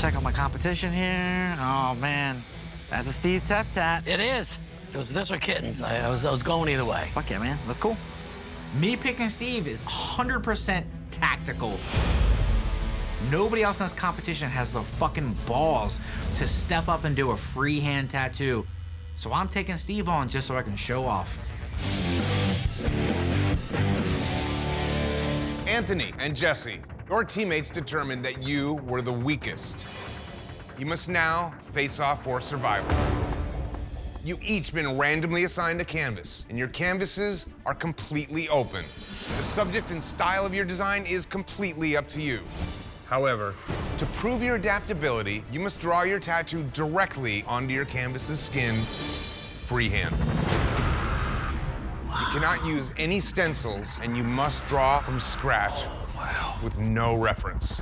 check out my competition here. Oh, man. That's a Steve Tap Tat. It is. It was this or kittens. I was going either way. Fuck yeah, man. That's cool. Me picking Steve is 100% tactical. Nobody else in this competition has the fucking balls to step up and do a freehand tattoo. So I'm taking Steve on just so I can show off. Anthony and Jesse, your teammates determined that you were the weakest. You must now face off for survival. You've each been randomly assigned a canvas, and your canvases are completely open. The subject and style of your design is completely up to you. However, to prove your adaptability, you must draw your tattoo directly onto your canvas's skin, freehand. You cannot use any stencils, and you must draw from scratch with no reference.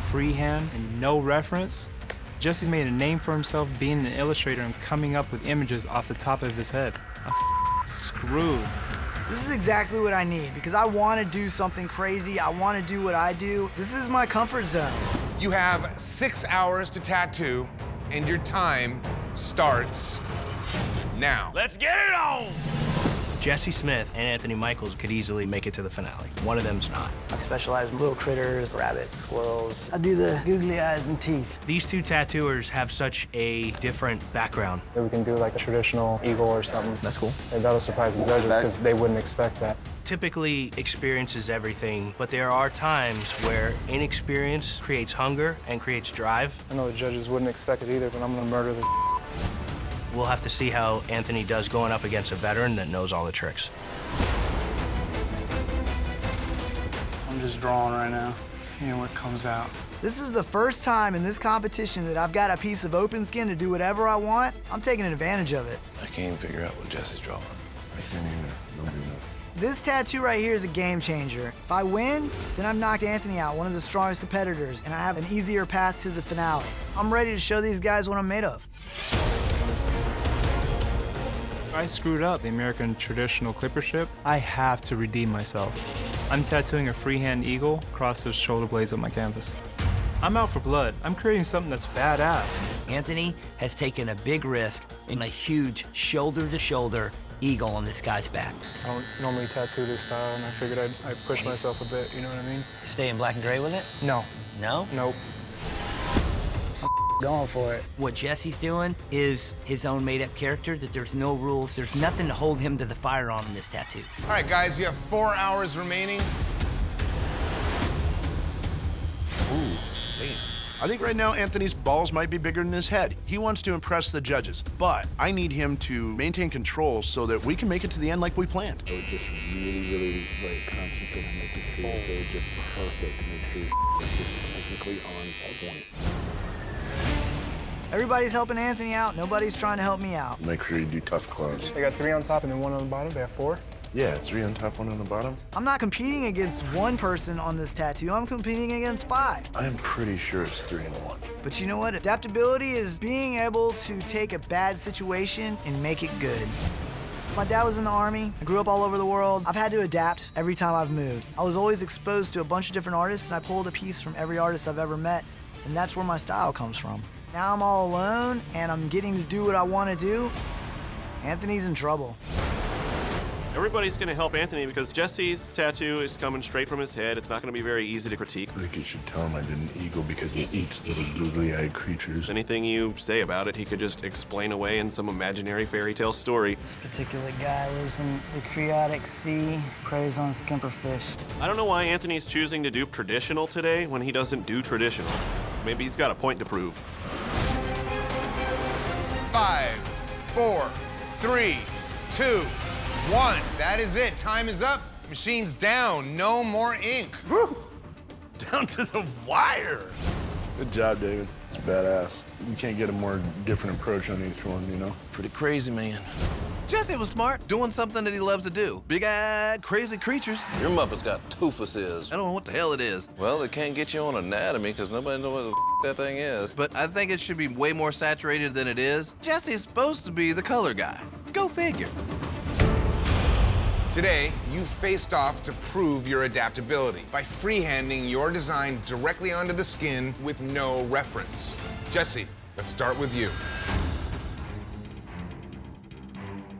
Freehand and no reference? Jesse's made a name for himself being an illustrator and coming up with images off the top of his head. I'm screwed. This is exactly what I need because I want to do something crazy. I want to do what I do. This is my comfort zone. You have 6 hours to tattoo, and your time starts now. Let's get it on! Jesse Smith and Anthony Michaels could easily make it to the finale. One of them's not. I specialize in little critters, rabbits, squirrels. I do the googly eyes and teeth. These two tattooers have such a different background. We can do like a traditional eagle or something. That's cool. And that'll surprise the judges because they wouldn't expect that. Typically, experience is everything, but there are times where inexperience creates hunger and creates drive. I know the judges wouldn't expect it either, but I'm gonna murder the We'll have to see how Anthony does going up against a veteran that knows all the tricks. I'm just drawing right now, seeing what comes out. This is the first time in this competition that I've got a piece of open skin to do whatever I want. I'm taking advantage of it. I can't even figure out what Jesse's drawing. I can't even, don't do that. This tattoo right here is a game changer. If I win, then I've knocked Anthony out, one of the strongest competitors, and I have an easier path to the finale. I'm ready to show these guys what I'm made of. I screwed up the American traditional clipper ship. I have to redeem myself. I'm tattooing a freehand eagle across the shoulder blades of my canvas. I'm out for blood. I'm creating something that's badass. Anthony has taken a big risk in a huge shoulder-to-shoulder eagle on this guy's back. I don't normally tattoo this style, and I figured I'd push myself a bit, you know what I mean? Stay in black and gray with it? No. No? Nope. Going for it. What Jesse's doing is his own made-up character, that there's no rules, there's nothing to hold him to the firearm in this tattoo. All right, guys, you have 4 hours remaining. Ooh, damn. I think right now Anthony's balls might be bigger than his head. He wants to impress the judges, but I need him to maintain control so that we can make it to the end like we planned. I would just really, concentrate on making sure they're just perfect to make sure it's just technically on point. Everybody's helping Anthony out. Nobody's trying to help me out. Make sure you do tough clubs. They got 3 on top and then 1 on the bottom. They have 4. Yeah, 3 on top, 1 on the bottom. I'm not competing against one person on this tattoo. I'm competing against 5. I'm pretty sure it's 3 and 1. But you know what? Adaptability is being able to take a bad situation and make it good. My dad was in the Army. I grew up all over the world. I've had to adapt every time I've moved. I was always exposed to a bunch of different artists, and I pulled a piece from every artist I've ever met, and that's where my style comes from. Now I'm all alone, and I'm getting to do what I want to do. Anthony's in trouble. Everybody's going to help Anthony because Jesse's tattoo is coming straight from his head. It's not going to be very easy to critique. I think you should tell him I did an eagle because he eats little googly-eyed creatures. Anything you say about it, he could just explain away in some imaginary fairy tale story. This particular guy lives in the Creotic Sea, preys on skimperfish. I don't know why Anthony's choosing to do traditional today when he doesn't do traditional. Maybe he's got a point to prove. 5, 4, 3, 2, 1. That is it. Time is up. Machine's down. No more ink. Woo! Down to the wire. Good job, David. It's badass. You can't get a more different approach on each one, you know? Pretty crazy, man. Jesse was smart, doing something that he loves to do. Big-eyed, crazy creatures. Your Muppet's got toofuses. I don't know what the hell it is. Well, they can't get you on anatomy because nobody knows what the that thing is. But I think it should be way more saturated than it is. Jesse's supposed to be the color guy. Go figure. Today, you faced off to prove your adaptability by freehanding your design directly onto the skin with no reference. Jesse, let's start with you.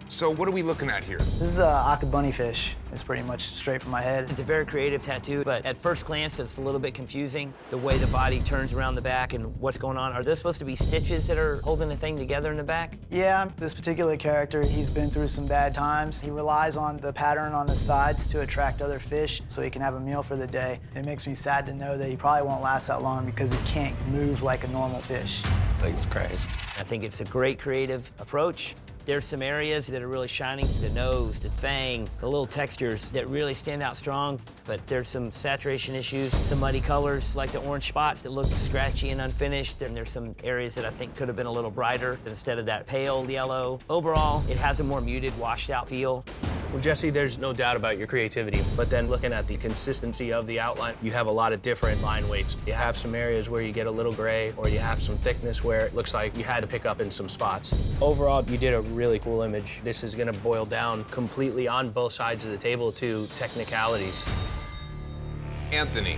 So what are we looking at here? This is a Aka bunny fish. It's pretty much straight from my head. It's a very creative tattoo, but at first glance, it's a little bit confusing. The way the body turns around the back and what's going on. Are those supposed to be stitches that are holding the thing together in the back? Yeah, this particular character, he's been through some bad times. He relies on the pattern on the sides to attract other fish so he can have a meal for the day. It makes me sad to know that he probably won't last that long because he can't move like a normal fish. Thing's crazy. I think it's a great creative approach. There's some areas that are really shining, the nose, the fang, the little textures that really stand out strong, but there's some saturation issues, some muddy colors like the orange spots that look scratchy and unfinished, and there's some areas that I think could have been a little brighter instead of that pale yellow. Overall, it has a more muted, washed out feel. Well, Jesse, there's no doubt about your creativity, but then looking at the consistency of the outline, you have a lot of different line weights. You have some areas where you get a little gray, or you have some thickness where it looks like you had to pick up in some spots. Overall, you did a really cool image. This is gonna boil down completely on both sides of the table to technicalities. Anthony.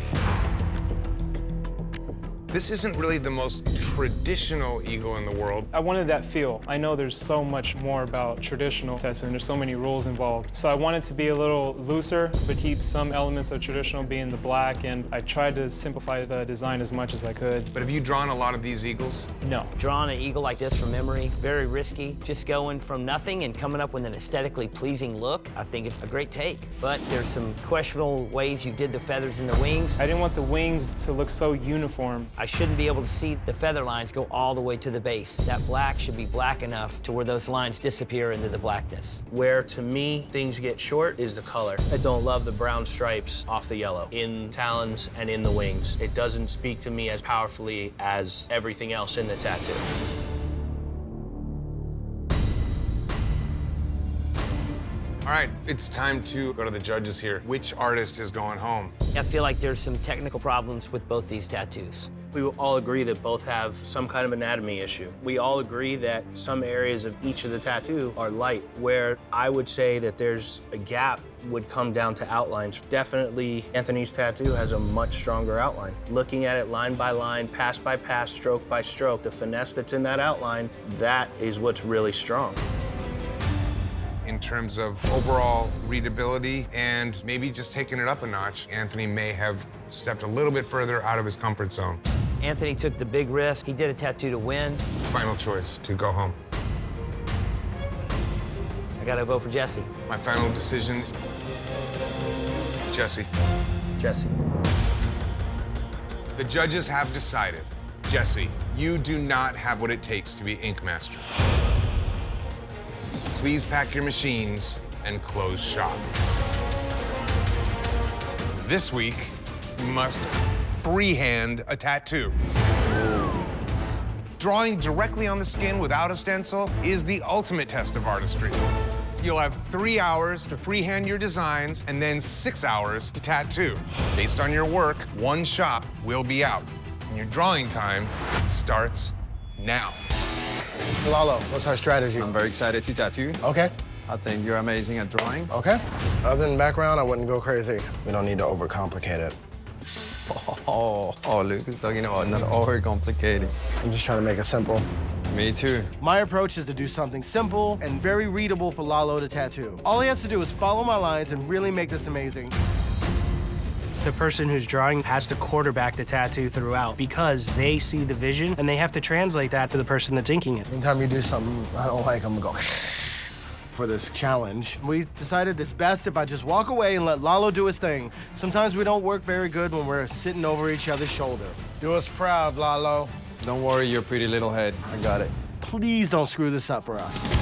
This isn't really the most traditional eagle in the world. I wanted that feel. I know there's so much more about traditional tattooing. There's so many rules involved. So I wanted to be a little looser, but keep some elements of traditional being the black, and I tried to simplify the design as much as I could. But have you drawn a lot of these eagles? No. Drawing an eagle like this from memory, very risky. Just going from nothing and coming up with an aesthetically pleasing look, I think it's a great take. But there's some questionable ways you did the feathers and the wings. I didn't want the wings to look so uniform. I shouldn't be able to see the feather lines go all the way to the base. That black should be black enough to where those lines disappear into the blackness. Where, to me, things get short is the color. I don't love the brown stripes off the yellow in talons and in the wings. It doesn't speak to me as powerfully as everything else in the tattoo. All right, it's time to go to the judges here. Which artist is going home? I feel like there's some technical problems with both these tattoos. We will all agree that both have some kind of anatomy issue. We all agree that some areas of each of the tattoo are light, where I would say that there's a gap would come down to outlines. Definitely, Anthony's tattoo has a much stronger outline. Looking at it line by line, pass by pass, stroke by stroke, the finesse that's in that outline, that is what's really strong. In terms of overall readability and maybe just taking it up a notch, Anthony may have stepped a little bit further out of his comfort zone. Anthony took the big risk. He did a tattoo to win. Final choice to go home. I gotta vote for Jesse. My final decision, Jesse. Jesse. The judges have decided, Jesse, you do not have what it takes to be Ink Master. Please pack your machines and close shop. This week, you must freehand a tattoo. Drawing directly on the skin without a stencil is the ultimate test of artistry. You'll have 3 hours to freehand your designs and then 6 hours to tattoo. Based on your work, one shop will be out. And your drawing time starts now. Lalo, what's our strategy? I'm very excited to tattoo. Okay. I think you're amazing at drawing. Okay. Other than background, I wouldn't go crazy. We don't need to overcomplicate it. Lucas talking about not overcomplicating. I'm just trying to make it simple. Me too. My approach is to do something simple and very readable for Lalo to tattoo. All he has to do is follow my lines and really make this amazing. The person who's drawing has to quarterback the tattoo throughout because they see the vision and they have to translate that to the person that's inking it. Anytime you do something I don't like, I'm gonna go For this challenge, we decided it's best if I just walk away and let Lalo do his thing. Sometimes we don't work very good when we're sitting over each other's shoulder. Do us proud, Lalo. Don't worry, your pretty little head. I got it. Please don't screw this up for us.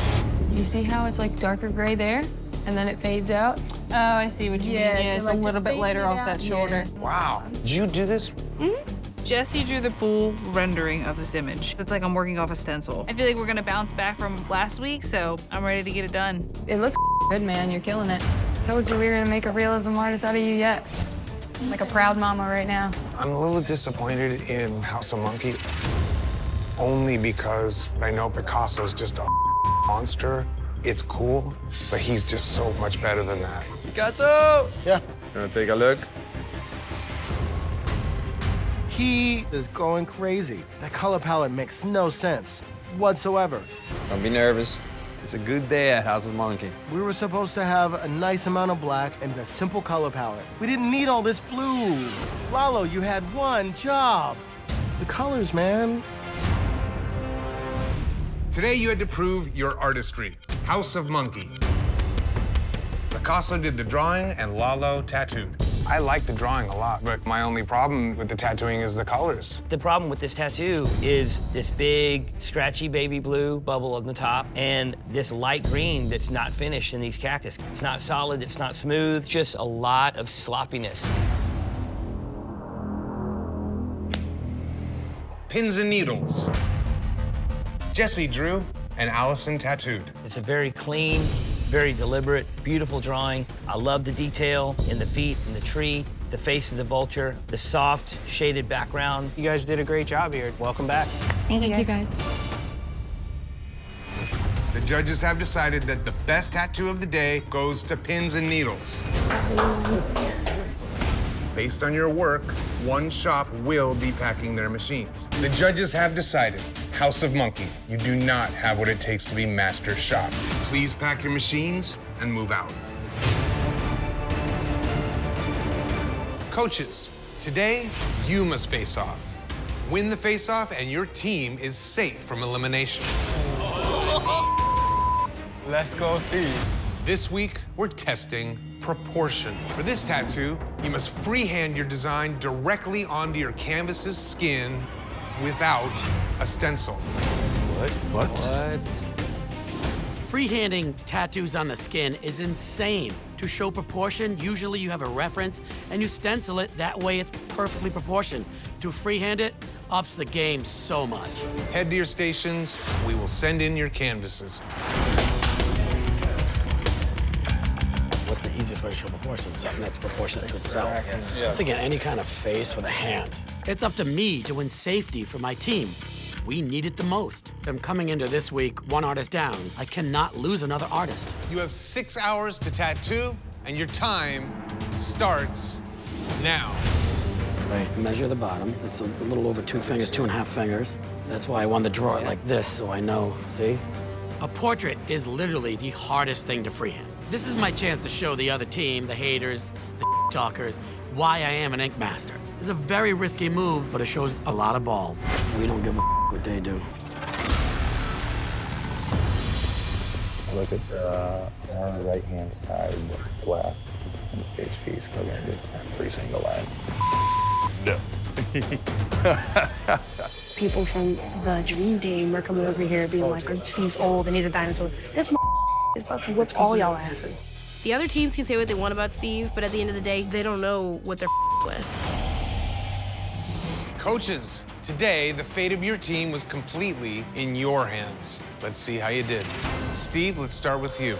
You see how it's like darker gray there, and then it fades out? Oh, I see what you mean. Yeah, so it's like a little just bit fading later it off out. that shoulder. Wow. Did you do this? Mm-hmm. Jesse drew the full rendering of this image. It's like I'm working off a stencil. I feel like we're gonna bounce back from last week, so I'm ready to get it done. It looks good, man. You're killing it. Told you we were gonna make a realism artist out of you yet. Like a proud mama right now. I'm a little disappointed in House of Monkey, only because I know Picasso's just a monster, It's cool, but he's just so much better than that. Picasso! Yeah. Wanna take a look? He is going crazy. That color palette makes no sense whatsoever. Don't be nervous. It's a good day at House of Monkey. We were supposed to have a nice amount of black and a simple color palette. We didn't need all this blue. Lalo, you had one job. The colors, man. Today you had to prove your artistry. House of Monkey. Picasso did the drawing and Lalo tattooed. I like the drawing a lot, but my only problem with the tattooing is the colors. The problem with this tattoo is this big, scratchy baby blue bubble on the top and this light green that's not finished in these cactus. It's not solid, it's not smooth, just a lot of sloppiness. Pins and needles. Jesse drew and Allison tattooed. It's a very clean, very deliberate, beautiful drawing. I love the detail in the feet, in the tree, the face of the vulture, the soft, shaded background. You guys did a great job here. Welcome back. Thank you guys. The judges have decided that the best tattoo of the day goes to Pins and Needles. Based on your work, one shop will be packing their machines. The judges have decided, House of Monkey, you do not have what it takes to be master shop. Please pack your machines and move out. Coaches, today you must face off. Win the face-off and your team is safe from elimination. Let's go, Steve. This week, we're testing proportion. For this tattoo, you must freehand your design directly onto your canvas's skin without a stencil. What? Freehanding tattoos on the skin is insane. To show proportion, usually you have a reference and you stencil it, that way it's perfectly proportioned. To freehand it, ups the game so much. Head to your stations, we will send in your canvases. What's the easiest way to show proportion? Something that's proportionate to itself. I'm thinking any kind of face with a hand. It's up to me to win safety for my team. We need it the most. I'm coming into this week one artist down. I cannot lose another artist. You have 6 hours to tattoo, and your time starts now. Right. Measure the bottom. It's a little over 2 fingers, 2.5 fingers. That's why I wanted to draw it like this, so I know, see? A portrait is literally the hardest thing to freehand. This is my chance to show the other team, the haters, the talkers, why I am an ink master. It's a very risky move, but it shows a lot of balls. We don't give a what they do. Look at the on the right hand side, black, and the page piece covering it every single line. No. People from the Dream Team are coming over here being like, he's old and he's a dinosaur. This is about to whip all y'all asses. The other teams can say what they want about Steve, but at the end of the day, they don't know what they're with. Coaches, today the fate of your team was completely in your hands. Let's see how you did. Steve, let's start with you.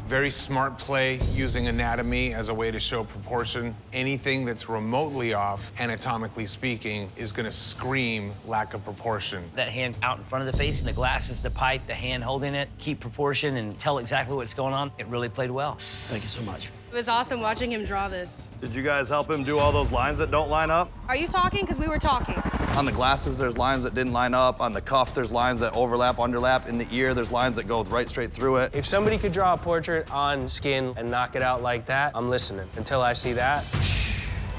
Very smart play using anatomy as a way to show proportion. Anything that's remotely off, anatomically speaking, is gonna scream lack of proportion. That hand out in front of the face, and the glasses, the pipe, the hand holding it, keep proportion and tell exactly what's going on. It really played well. Thank you so much. It was awesome watching him draw this. Did you guys help him do all those lines that don't line up? Are you talking? Because we were talking. On the glasses, there's lines that didn't line up. On the cuff, there's lines that overlap, underlap. In the ear, there's lines that go right straight through it. If somebody could draw a portrait on skin and knock it out like that, I'm listening. Until I see that,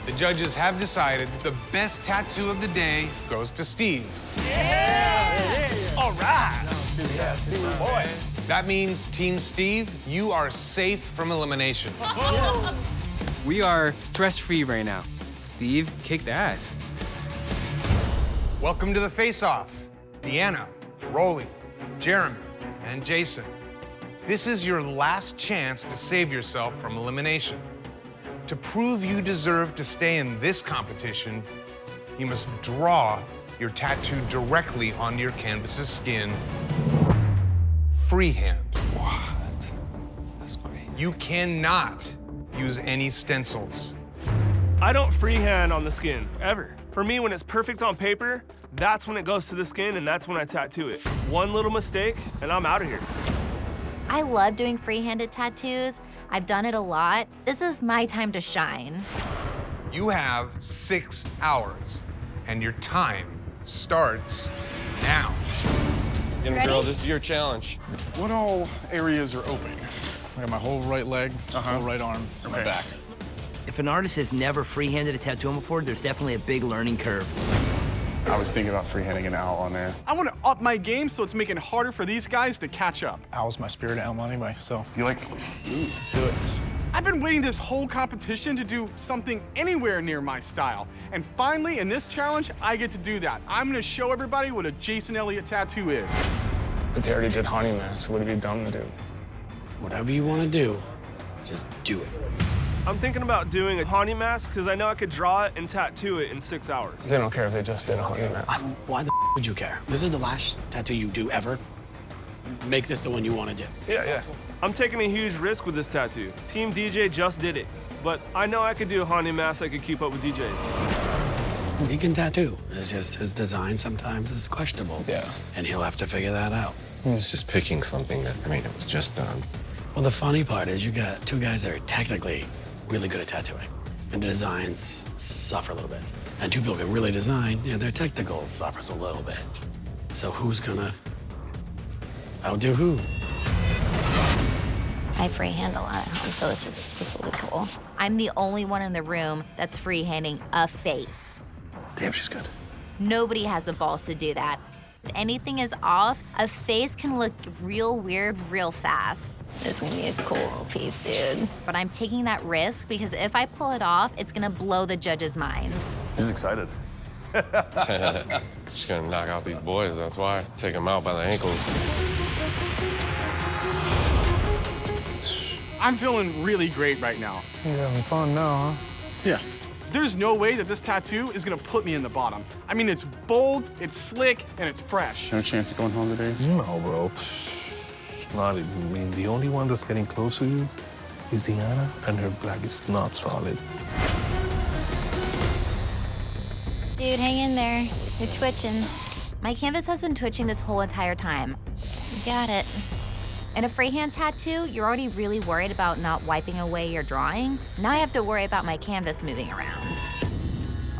The judges have decided the best tattoo of the day goes to Steve. All right. Boy. That means, Team Steve, you are safe from elimination. We are stress-free right now. Steve kicked ass. Welcome to the face-off. Deanna, Rolly, Jeremy, and Jason. This is your last chance to save yourself from elimination. To prove you deserve to stay in this competition, you must draw your tattoo directly onto your canvas's skin. Freehand. What? That's crazy. You cannot use any stencils. I don't freehand on the skin, ever. For me, when it's perfect on paper, that's when it goes to the skin and that's when I tattoo it. One little mistake and I'm out of here. I love doing free-handed tattoos. I've done it a lot. This is my time to shine. You have 6 hours, and your time starts now. Young girl, this is your challenge. What all areas are open? I got my whole right leg, whole right arm, and my back. If an artist has never freehanded a tattoo before, there's definitely a big learning curve. I was thinking about freehanding an owl on there. I want to up my game so it's making it harder for these guys to catch up. Owl's my spirit animal anyway, so. You like? Let's do it. I've been waiting this whole competition to do something anywhere near my style. And finally, in this challenge, I get to do that. I'm gonna show everybody what a Jason Elliott tattoo is. But they already did honey mask. Would it be dumb to do? Whatever you want to do, just do it. I'm thinking about doing a honey mask because I know I could draw it and tattoo it in 6 hours. They don't care if they just did a honey mask. Why the would you care? This is the last tattoo you do ever. Make this the one you want to do. Yeah. I'm taking a huge risk with this tattoo. Team DJ just did it. But I know I could do a honey mask I could keep up with DJs. He can tattoo. It's just his design sometimes is questionable. Yeah. And he'll have to figure that out. He's just picking something that, it was just done. Well, the funny part is you got two guys that are technically really good at tattooing. And the designs suffer a little bit. And two people can really design, their technical suffers a little bit. So who's gonna outdo who? I freehand a lot at home, so this will be cool. I'm the only one in the room that's freehanding a face. Damn, she's good. Nobody has the balls to do that. If anything is off, a face can look real weird real fast. This is gonna be a cool little piece, dude. But I'm taking that risk because if I pull it off, it's gonna blow the judges' minds. She's excited. She's gonna knock out these boys, that's why. Take them out by the ankles. I'm feeling really great right now. You're having fun now, huh? Yeah. There's no way that this tattoo is gonna put me in the bottom. I mean, it's bold, it's slick, and it's fresh. No chance of going home today? No, bro. Not, the only one that's getting close to you is Deanna, and her black is not solid. Dude, hang in there. You're twitching. My canvas has been twitching this whole entire time. You got it. In a freehand tattoo, you're already really worried about not wiping away your drawing. Now I have to worry about my canvas moving around.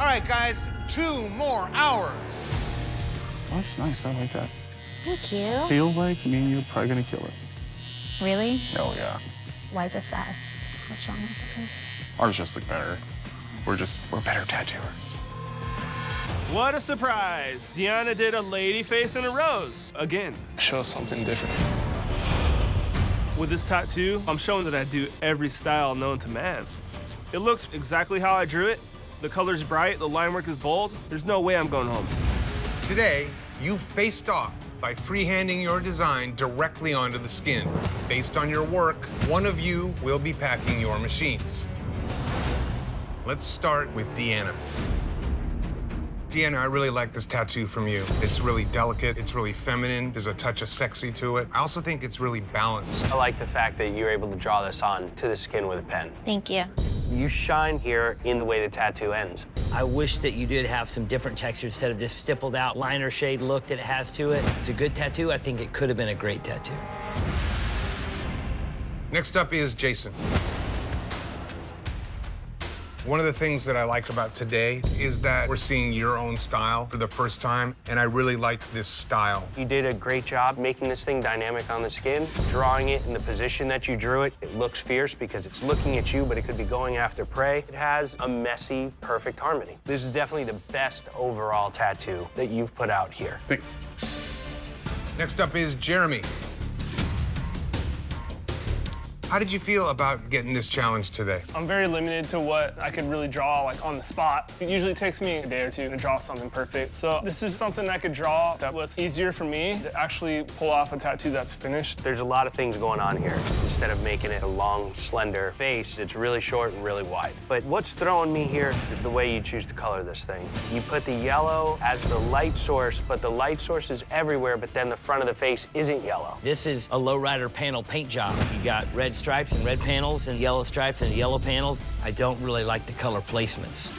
All right, guys, 2 more hours. Oh, that's nice, I like that. Thank you. Feels like me and you are probably gonna kill it. Really? Oh, yeah. Why just us? What's wrong with it? Ours just look better. We're better tattooers. What a surprise! Deanna did a lady face and a rose. Again. Show us something different. With this tattoo, I'm showing that I do every style known to man. It looks exactly how I drew it. The color's bright, the line work is bold. There's no way I'm going home. Today, you faced off by freehanding your design directly onto the skin. Based on your work, one of you will be packing your machines. Let's start with Deanna. Deanna, I really like this tattoo from you. It's really delicate, it's really feminine, there's a touch of sexy to it. I also think it's really balanced. I like the fact that you're able to draw this on to the skin with a pen. Thank you. You shine here in the way the tattoo ends. I wish that you did have some different textures instead of just stippled out liner shade look that it has to it. It's a good tattoo. I think it could have been a great tattoo. Next up is Jason. One of the things that I like about today is that we're seeing your own style for the first time, and I really like this style. You did a great job making this thing dynamic on the skin, drawing it in the position that you drew it. It looks fierce because it's looking at you, but it could be going after prey. It has a messy, perfect harmony. This is definitely the best overall tattoo that you've put out here. Thanks. Next up is Jeremy. How did you feel about getting this challenge today? I'm very limited to what I could really draw like on the spot. It usually takes me a day or two to draw something perfect. So this is something I could draw that was easier for me to actually pull off a tattoo that's finished. There's a lot of things going on here. Instead of making it a long, slender face, it's really short and really wide. But what's throwing me here is the way you choose to color this thing. You put the yellow as the light source, but the light source is everywhere, but then the front of the face isn't yellow. This is a lowrider panel paint job. You got red stripes and red panels and yellow stripes and yellow panels. I don't really like the color placements.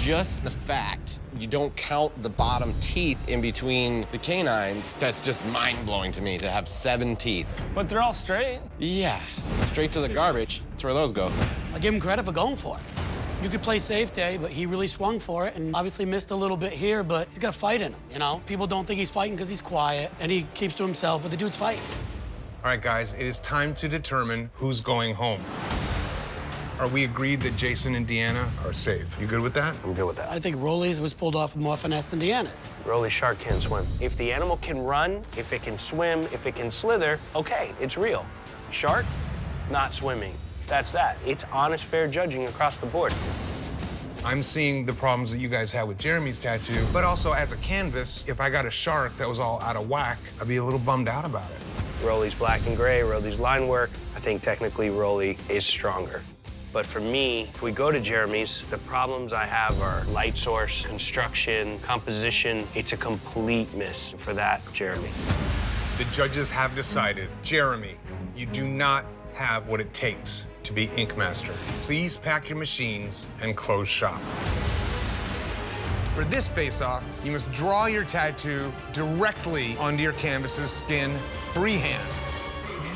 just the fact you don't count the bottom teeth in between the canines, that's just mind-blowing to me to have 7 teeth. But they're all straight. Yeah, straight to the garbage. That's where those go. I give him credit for going for it. You could play safe day, but he really swung for it and obviously missed a little bit here, but he's got a fight in him, you know? People don't think he's fighting because he's quiet and he keeps to himself, but the dude's fighting. All right, guys, it is time to determine who's going home. Are we agreed that Jason and Deanna are safe? You good with that? I'm good with that. I think Rolly's was pulled off with more finesse than Deanna's. Rolly's shark can't swim. If the animal can run, if it can swim, if it can slither, okay, it's real. Shark, not swimming. That's that. It's honest, fair judging across the board. I'm seeing the problems that you guys had with Jeremy's tattoo, but also as a canvas, if I got a shark that was all out of whack, I'd be a little bummed out about it. Rolly's black and gray, Rolly's line work. I think technically Rolly is stronger. But for me, if we go to Jeremy's, the problems I have are light source, construction, composition. It's a complete miss for that, Jeremy. The judges have decided, Jeremy, you do not have what it takes to be Ink Master. Please pack your machines and close shop. For this face-off, you must draw your tattoo directly onto your canvas's skin freehand.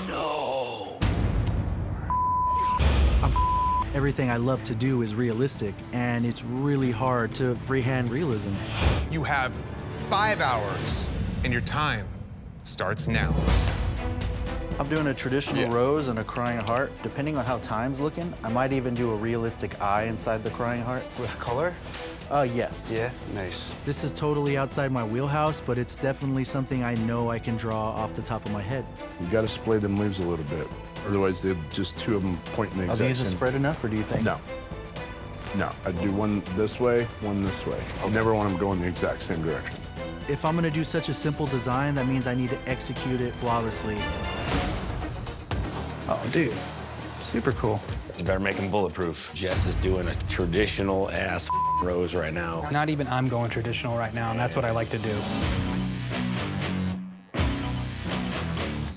No. Everything I love to do is realistic, and it's really hard to freehand realism. You have 5 hours, and your time starts now. I'm doing a traditional rose and a crying heart. Depending on how time's looking, I might even do a realistic eye inside the crying heart. With color? Yes. Yeah, nice. This is totally outside my wheelhouse, but it's definitely something I know I can draw off the top of my head. You gotta splay them leaves a little bit. Otherwise, they're just 2 of them pointing the exact same. Are these spread enough, or do you think? No. No, I'd do one this way, one this way. I never want them going the exact same direction. If I'm gonna do such a simple design, that means I need to execute it flawlessly. Oh, dude, super cool. You better make them bulletproof. Jess is doing a traditional ass rose right now. Not even I'm going traditional right now, and that's what I like to do.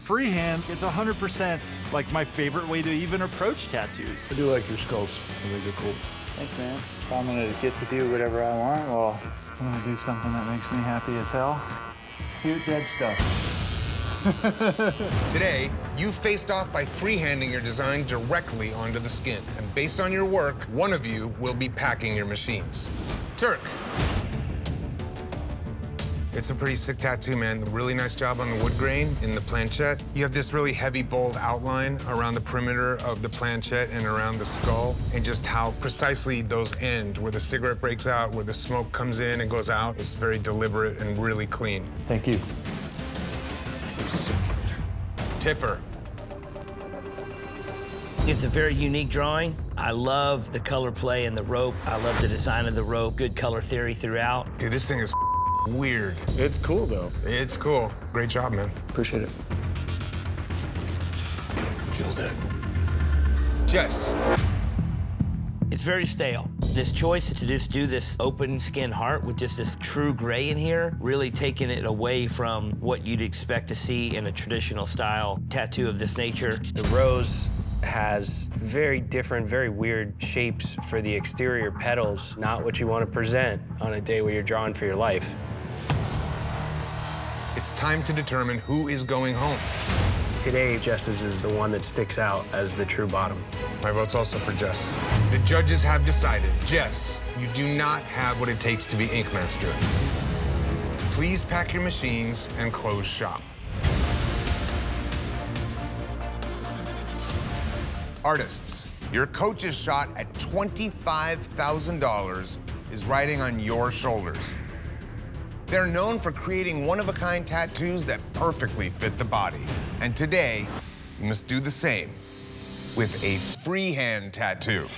Freehand, it's 100% like my favorite way to even approach tattoos. I do like your skulls. I think they're cool. Thanks, man. If I'm gonna get to do whatever I want, well, I'm gonna do something that makes me happy as hell. Shoot dead stuff. Today, you faced off by freehanding your design directly onto the skin. And based on your work, one of you will be packing your machines. Turk. It's a pretty sick tattoo, man. Really nice job on the wood grain in the planchette. You have this really heavy, bold outline around the perimeter of the planchette and around the skull, and just how precisely those end, where the cigarette breaks out, where the smoke comes in and goes out. It's very deliberate and really clean. Thank you. Tiffer. It's a very unique drawing. I love the color play in the rope. I love the design of the rope. Good color theory throughout. Dude, this thing is weird. It's cool, though. It's cool. Great job, man. Appreciate it. Killed it. Jess. It's very stale. This choice to just do this open skin heart with just this true gray in here, really taking it away from what you'd expect to see in a traditional style tattoo of this nature. The rose has very different, very weird shapes for the exterior petals, not what you want to present on a day where you're drawing for your life. It's time to determine who is going home. Today, Jess's is the one that sticks out as the true bottom. My vote's also for Jess. The judges have decided. Jess, you do not have what it takes to be Ink Master. Please pack your machines and close shop. Artists, your coach's shot at $25,000 is riding on your shoulders. They're known for creating one-of-a-kind tattoos that perfectly fit the body. And today, you must do the same with a freehand tattoo.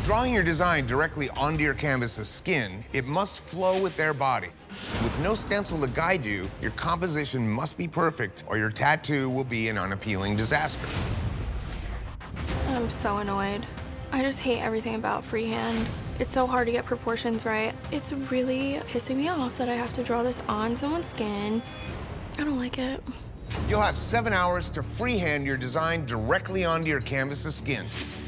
Drawing your design directly onto your canvas's skin, it must flow with their body. With no stencil to guide you, your composition must be perfect or your tattoo will be an unappealing disaster. I'm so annoyed. I just hate everything about freehand. It's so hard to get proportions right. It's really pissing me off that I have to draw this on someone's skin. I don't like it. You'll have 7 hours to freehand your design directly onto your canvas's skin.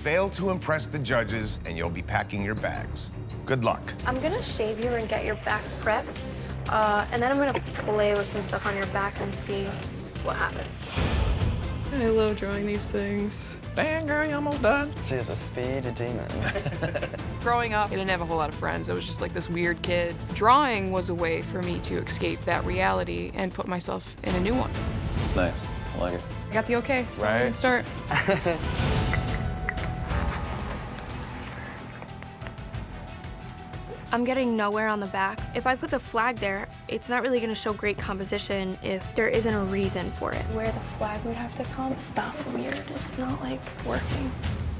fail to impress the judges, and you'll be packing your bags. Good luck. I'm gonna shave you and get your back prepped. And then I'm gonna play with some stuff on your back and see what happens. I love drawing these things. Dang, girl, you almost done. She's a speed demon. Growing up, I didn't have a whole lot of friends. I was just like this weird kid. Drawing was a way for me to escape that reality and put myself in a new one. Nice. I like it. I got the okay, so we can start. I'm getting nowhere on the back. If I put the flag there, it's not really gonna show great composition if there isn't a reason for it. Where the flag would have to come, it stops weird. It's not like working.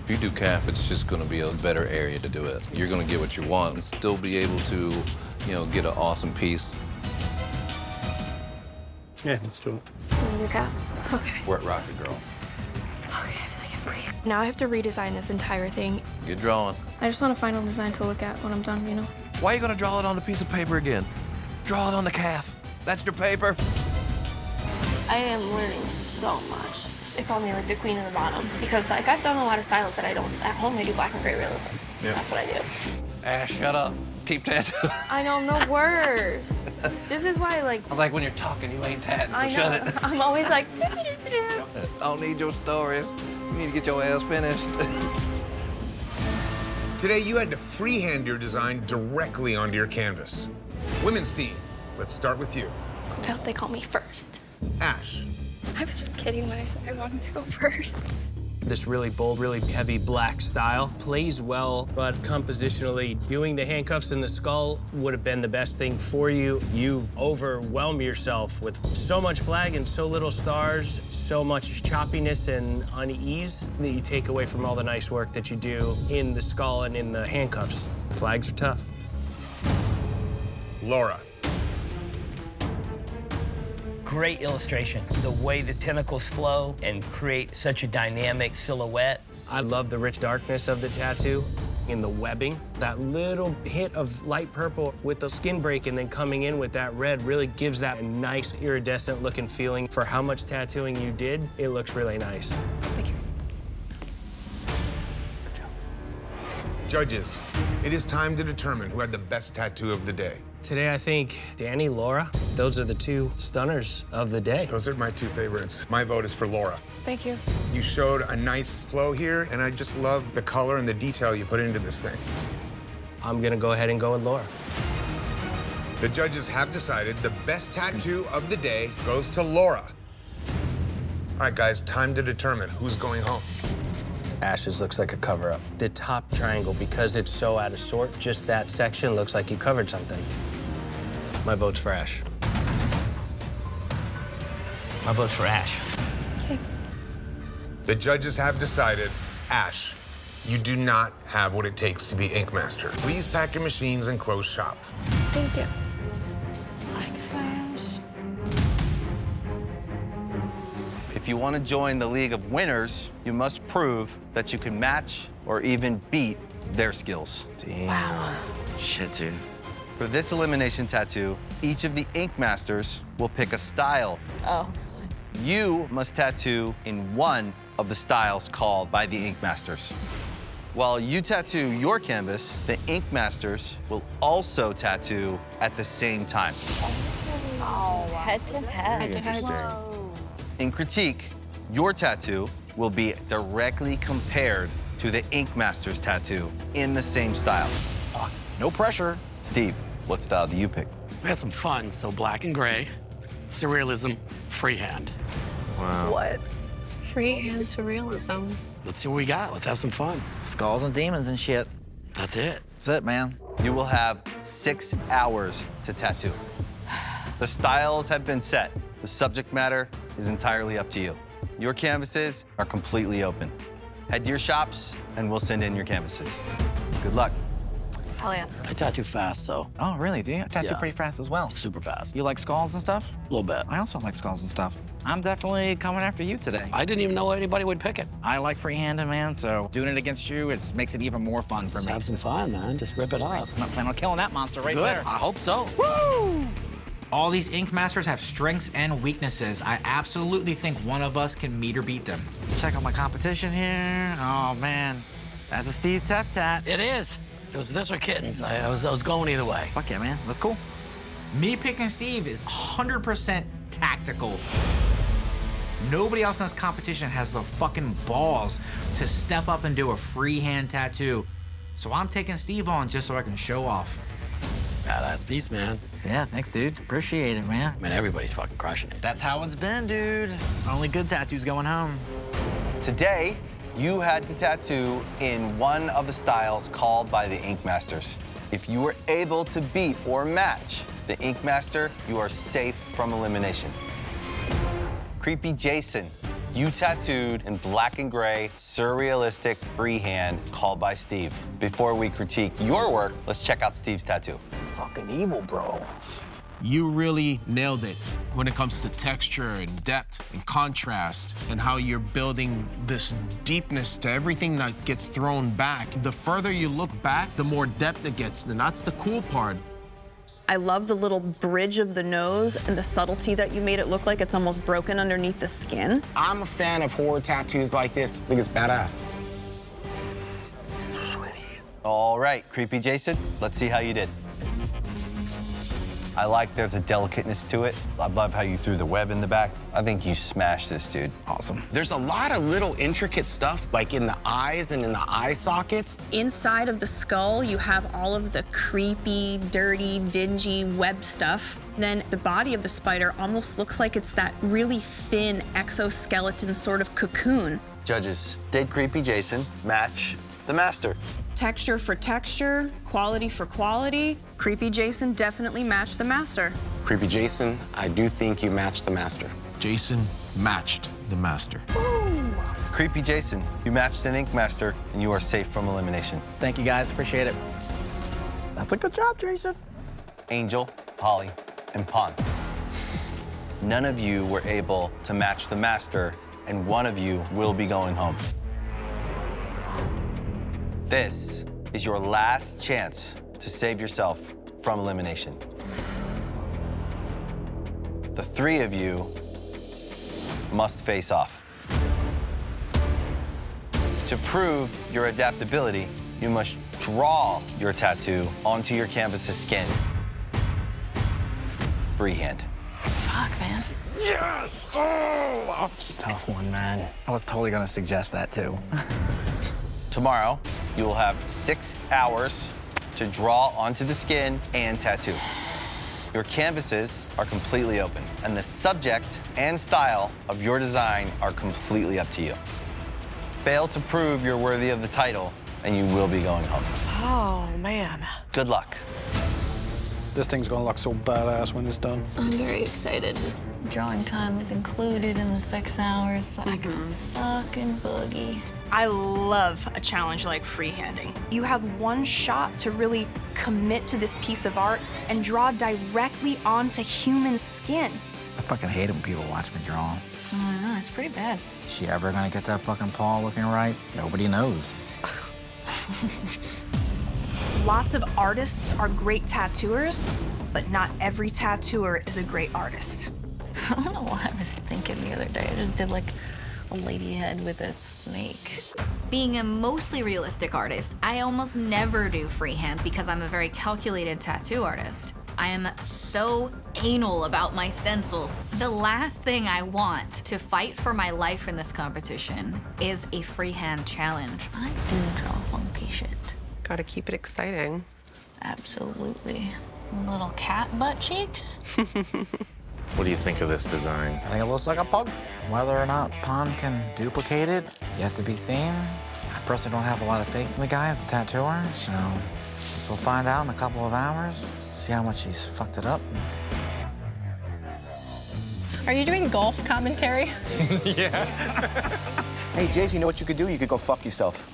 If you do calf, it's just going to be a better area to do it. You're going to get what you want and still be able to, get an awesome piece. Yeah, let's do it. Your calf? Okay. Wet rocket, girl. Okay, I feel like I can breathe. Now I have to redesign this entire thing. Get drawing. I just want a final design to look at when I'm done, you know? Why are you gonna draw it on the piece of paper again? Draw it on the calf. That's your paper. I am learning so much. They call me like the queen of the bottom because like I've done a lot of styles that I don't at home. I do black and gray realism. Yeah. That's what I do. Ash, shut up. Keep tattooing. I know, I'm the worst. This is why like I was like, when you're talking, you ain't tatting, so I know. shut it. I'm always like. I don't need your stories. You need to get your ass finished. Today, you had to freehand your design directly onto your canvas. Women's team, let's start with you. I hope they call me first. Ash. I was just kidding when I said I wanted to go first. This really bold, really heavy black style plays well, but compositionally, doing the handcuffs in the skull would have been the best thing for you. You overwhelm yourself with so much flag and so little stars, so much choppiness and unease that you take away from all the nice work that you do in the skull and in the handcuffs. Flags are tough. Laura. Great illustration. The way the tentacles flow and create such a dynamic silhouette. I love the rich darkness of the tattoo in the webbing. That little hit of light purple with the skin break and then coming in with that red really gives that a nice iridescent looking feeling. For how much tattooing you did, it looks really nice. Thank you. Judges, it is time to determine who had the best tattoo of the day. Today, I think Danny, Laura, those are the two stunners of the day. Those are my two favorites. My vote is for Laura. Thank you. You showed a nice flow here, and I just love the color and the detail you put into this thing. I'm gonna go ahead and go with Laura. The judges have decided the best tattoo of the day goes to Laura. All right, guys, time to determine who's going home. Ash's looks like a cover-up. The top triangle, because it's so out of sort, just that section looks like you covered something. My vote's for Ash. My vote's for Ash. Okay. The judges have decided, Ash, you do not have what it takes to be Ink Master. Please pack your machines and close shop. Thank you. If you want to join the League of Winners, you must prove that you can match or even beat their skills. Damn. Wow. Shit, dude. For this elimination tattoo, each of the Ink Masters will pick a style. Oh. You must tattoo in one of the styles called by the Ink Masters. While you tattoo your canvas, the Ink Masters will also tattoo at the same time. Oh, head to head. In critique, your tattoo will be directly compared to the Ink Master's tattoo in the same style. Fuck, no pressure. Steve, what style do you pick? We had some fun, so black and gray, surrealism, freehand. Wow. What? Freehand surrealism. Let's see what we got. Let's have some fun. Skulls and demons and shit. That's it. That's it, man. You will have 6 hours to tattoo. The styles have been set. The subject matter is entirely up to you. Your canvases are completely open. Head to your shops, and we'll send in your canvases. Good luck. Hell yeah. I tattoo fast, so. Oh, really? Do you? I tattoo Yeah. pretty fast as well. Super fast. You like skulls and stuff? A little bit. I also like skulls and stuff. I'm definitely coming after you today. I didn't even know anybody would pick it. I like freehanding, man, so doing it against you, it makes it even more fun for Let's me. have some fun, man. Just rip it up. I'm not planning on killing that monster right Good. there. I hope so. Woo! All these Ink Masters have strengths and weaknesses. I absolutely think one of us can meet or beat them. Check out my competition here. Oh man, that's a Steve Tef tat. It is. It was this or kittens. I was going either way. Fuck yeah, man. That's cool. Me picking Steve is 100% tactical. Nobody else in this competition has the fucking balls to step up and do a freehand tattoo. So I'm taking Steve on just so I can show off. Badass piece, man. Yeah, thanks, dude. Appreciate it, man. I mean, everybody's fucking crushing it. That's how it's been, dude. Only good tattoos going home. Today, you had to tattoo in one of the styles called by the Ink Masters. If you were able to beat or match the Ink Master, you are safe from elimination. Creepy Jason, you tattooed in black and gray, surrealistic freehand called by Steve. Before we critique your work, let's check out Steve's tattoo. It's fucking evil, bro. You really nailed it when it comes to texture and depth and contrast and how you're building this deepness to everything that gets thrown back. The further you look back, the more depth it gets, and that's the cool part. I love the little bridge of the nose and the subtlety that you made it look like it's almost broken underneath the skin. I'm a fan of horror tattoos like this. I think it's badass. All right, Creepy Jason, let's see how you did. I like there's a delicateness to it. I love how you threw the web in the back. I think you smashed this, dude. Awesome. There's a lot of little intricate stuff, like in the eyes and in the eye sockets. Inside of the skull, you have all of the creepy, dirty, dingy web stuff. Then the body of the spider almost looks like it's that really thin exoskeleton sort of cocoon. Judges, did Creepy Jason match the master? Texture for texture, quality for quality. Creepy Jason definitely matched the master. Creepy Jason, I do think you matched the master. Jason matched the master. Creepy Jason, you matched an Ink Master, and you are safe from elimination. Thank you, guys. Appreciate it. That's a good job, Jason. Angel, Holly, and Pon. None of you were able to match the master, and one of you will be going home. This is your last chance to save yourself from elimination. The three of you must face off. To prove your adaptability, you must draw your tattoo onto your canvas's skin. Freehand. Fuck, man. Yes! Oh! It's a tough one, man. I was totally gonna suggest that, too. Tomorrow, you will have 6 hours to draw onto the skin and tattoo. Your canvases are completely open, and the subject and style of your design are completely up to you. Fail to prove you're worthy of the title, and you will be going home. Oh, man. Good luck. This thing's gonna look so badass when it's done. I'm very excited. Drawing time is included in the 6 hours, so I can fucking boogie. I love a challenge like freehanding. You have one shot to really commit to this piece of art and draw directly onto human skin. I fucking hate it when people watch me draw. Oh, I know, it's pretty bad. Is she ever gonna get that fucking paw looking right? Nobody knows. Lots of artists are great tattooers, but not every tattooer is a great artist. I don't know what I was thinking the other day. I just did like a lady head with a snake. Being a mostly realistic artist, I almost never do freehand because I'm a very calculated tattoo artist. I am so anal about my stencils. The last thing I want to fight for my life in this competition is a freehand challenge. I do draw funky shit. Gotta keep it exciting. Absolutely. Little cat butt cheeks. What do you think of this design? I think it looks like a pug. Whether or not Pon can duplicate it, yet to be seen. I personally don't have a lot of faith in the guy as a tattooer, so guess we'll find out in a couple of hours, see how much he's fucked it up. Are you doing golf commentary? Yeah. Hey, Jason, you know what you could do? You could go fuck yourself.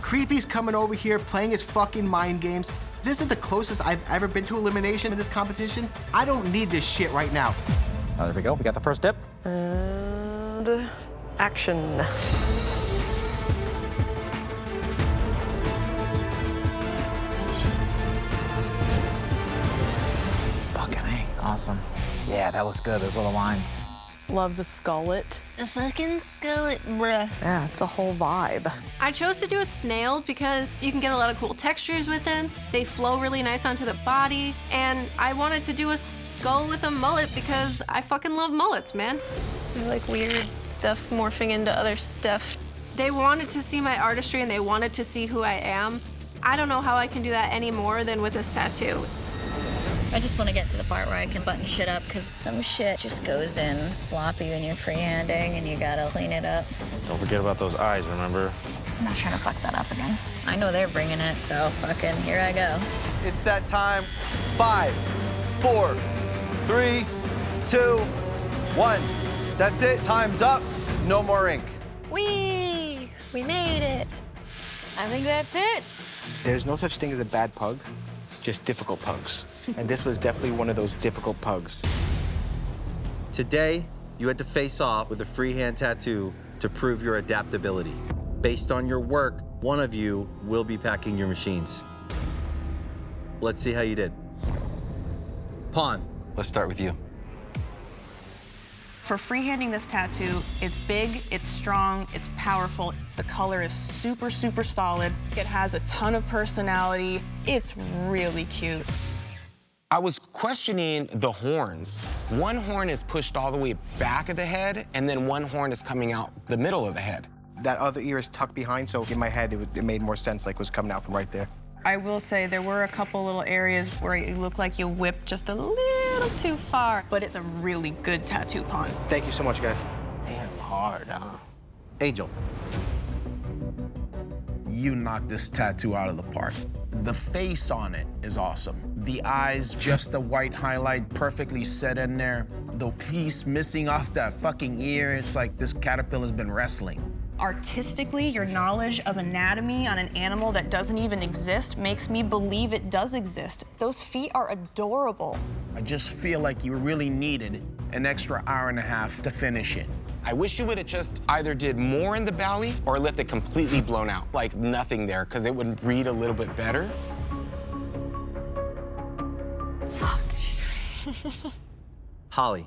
Creepy's coming over here playing his fucking mind games. This is the closest I've ever been to elimination in this competition. I don't need this shit right now. Oh, there we go. We got the first dip. And action. Fucking A. Awesome. Yeah, that looks good, those little lines. Love the skullet. The fucking skillet, bruh. Yeah, it's a whole vibe. I chose to do a snail because you can get a lot of cool textures with them. They flow really nice onto the body. And I wanted to do a skull with a mullet because I fucking love mullets, man. I like weird stuff morphing into other stuff. They wanted to see my artistry and they wanted to see who I am. I don't know how I can do that any more than with this tattoo. I just want to get to the part where I can button shit up because some shit just goes in sloppy when you're freehanding and you gotta clean it up. Don't forget about those eyes, remember? I'm not trying to fuck that up again. I know they're bringing it, so fucking here I go. It's that time. 5, 4, 3, 2, 1. That's it. Time's up. No more ink. We made it. I think that's it. There's no such thing as a bad pug, just difficult pugs. And this was definitely one of those difficult pugs. Today, you had to face off with a freehand tattoo to prove your adaptability. Based on your work, one of you will be packing your machines. Let's see how you did. Pawn, let's start with you. For freehanding this tattoo, it's big, it's strong, it's powerful. The color is super, super solid. It has a ton of personality. It's really cute. I was questioning the horns. One horn is pushed all the way back of the head, and then one horn is coming out the middle of the head. That other ear is tucked behind, so in my head, it made more sense like it was coming out from right there. I will say there were a couple little areas where it looked like you whipped just a little too far, but it's a really good tattoo pawn. Thank you so much, guys. Damn hard, huh? Angel. You knocked this tattoo out of the park. The face on it is awesome. The eyes, just the white highlight perfectly set in there. The piece missing off that fucking ear, it's like this caterpillar's been wrestling. Artistically, your knowledge of anatomy on an animal that doesn't even exist makes me believe it does exist. Those feet are adorable. I just feel like you really needed an extra hour and a half to finish it. I wish you would have just either did more in the belly or left it completely blown out, like nothing there, because it would read a little bit better. Holly.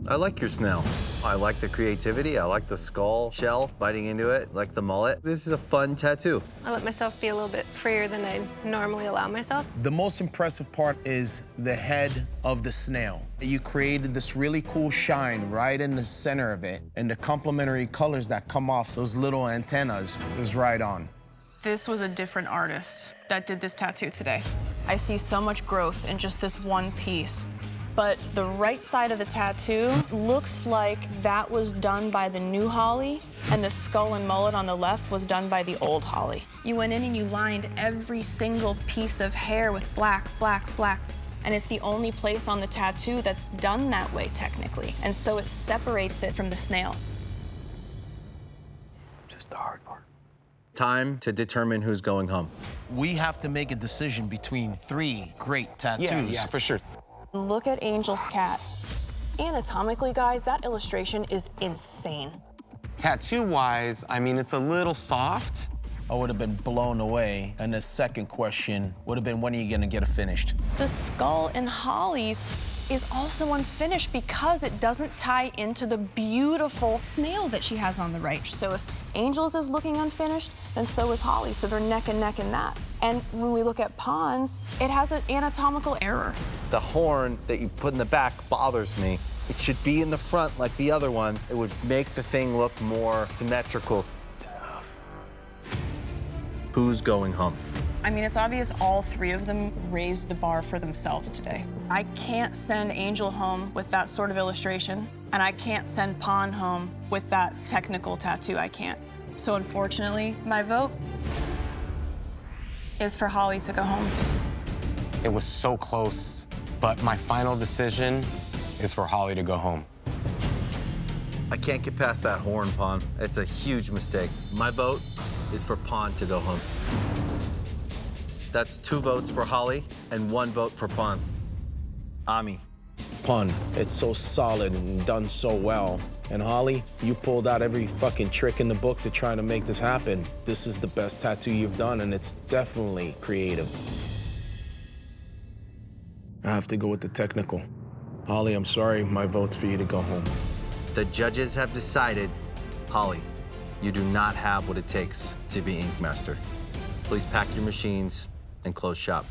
I like your snail. I like the creativity. I like the skull shell biting into it, like the mullet. This is a fun tattoo. I let myself be a little bit freer than I normally allow myself. The most impressive part is the head of the snail. You created this really cool shine right in the center of it, and the complementary colors that come off those little antennas is right on. This was a different artist that did this tattoo today. I see so much growth in just this one piece. But the right side of the tattoo looks like that was done by the new Holly, and the skull and mullet on the left was done by the old Holly. You went in and you lined every single piece of hair with black, black, black. And it's the only place on the tattoo that's done that way, technically. And so it separates it from the snail. Just the hard part. Time to determine who's going home. We have to make a decision between 3 great tattoos. Yeah, for sure. Look at Angel's cat. Anatomically, guys, that illustration is insane. Tattoo-wise, I mean, it's a little soft. I would have been blown away. And the second question would have been, when are you gonna get it finished? The skull in Holly's is also unfinished because it doesn't tie into the beautiful snail that she has on the right. So if Angel's is looking unfinished, then so is Holly. So they're neck and neck in that. And when we look at Pond's, it has an anatomical error. The horn that you put in the back bothers me. It should be in the front like the other one. It would make the thing look more symmetrical. Who's going home? I mean, it's obvious all 3 of them raised the bar for themselves today. I can't send Angel home with that sort of illustration, and I can't send Pond home with that technical tattoo. I can't. So unfortunately, my vote is for Holly to go home. It was so close, but my final decision is for Holly to go home. I can't get past that horn, Pawn. It's a huge mistake. My vote is for Pawn to go home. That's 2 votes for Holly and 1 vote for Pawn. Ami. Pawn, it's so solid and done so well. And Holly, you pulled out every fucking trick in the book to try to make this happen. This is the best tattoo you've done, and it's definitely creative. I have to go with the technical. Holly, I'm sorry, my vote's for you to go home. The judges have decided, Holly, you do not have what it takes to be Ink Master. Please pack your machines and close shop.